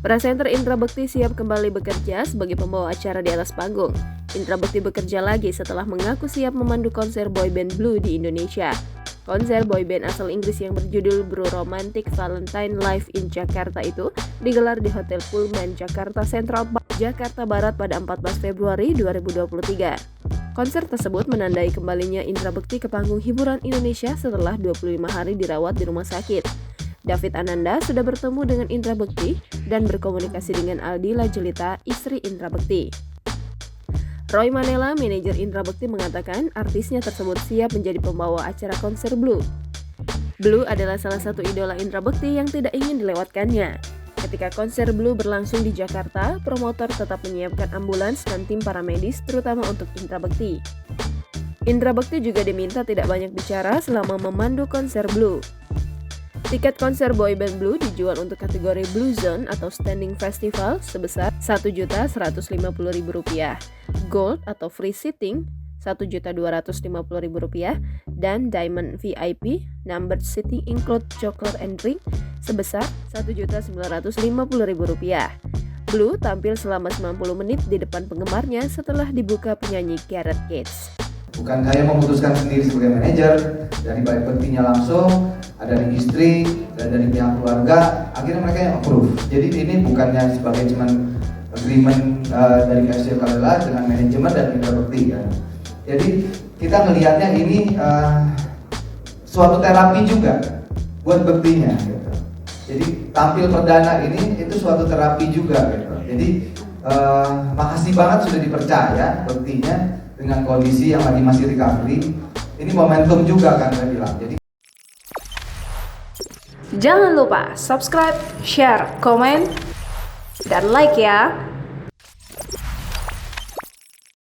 Presenter Indra Bekti siap kembali bekerja sebagai pembawa acara di atas panggung. Indra Bekti bekerja lagi setelah mengaku siap memandu konser boyband Blue di Indonesia. Konser boyband asal Inggris yang berjudul Blue Romantic Valentine Live in Jakarta itu digelar di Hotel Pullman Jakarta Central Park, Jakarta Barat pada 14 Februari 2023. Konser tersebut menandai kembalinya Indra Bekti ke panggung hiburan Indonesia setelah 25 hari dirawat di rumah sakit. David Ananda sudah bertemu dengan Indra Bekti dan berkomunikasi dengan Aldila Jelita, istri Indra Bekti. Roy Manella, manajer Indra Bekti, mengatakan artisnya tersebut siap menjadi pembawa acara konser Blue. Blue adalah salah satu idola Indra Bekti yang tidak ingin dilewatkannya. Ketika konser Blue berlangsung di Jakarta, promotor tetap menyiapkan ambulans dan tim paramedis terutama untuk Indra Bekti. Indra Bekti juga diminta tidak banyak bicara selama memandu konser Blue. Tiket konser boyband Blue dijual untuk kategori Blue Zone atau Standing Festival sebesar Rp1.150.000, Gold atau Free Sitting Rp1.250.000, dan Diamond VIP Numbered Sitting Include Chocolate and Drink sebesar Rp1.950.000. Blue tampil selama 90 menit di depan penggemarnya setelah dibuka penyanyi Gareth Gates. Bukan saya memutuskan sendiri sebagai manajer, dari baik Bektinya langsung, ada dari istri, dan dari pihak keluarga, akhirnya mereka yang approve. Jadi ini bukannya sebagai cuman agreement dari KSC Kalela dengan manajemen dan Indra Bekti ya. Jadi kita melihatnya ini suatu terapi juga buat Bektinya gitu. Jadi tampil perdana ini itu suatu terapi juga gitu. Jadi makasih banget sudah dipercaya Bektinya dengan kondisi yang lagi masih recovery. Ini momentum juga kan saya bilang. Jadi jangan lupa subscribe, share, komen, dan like ya.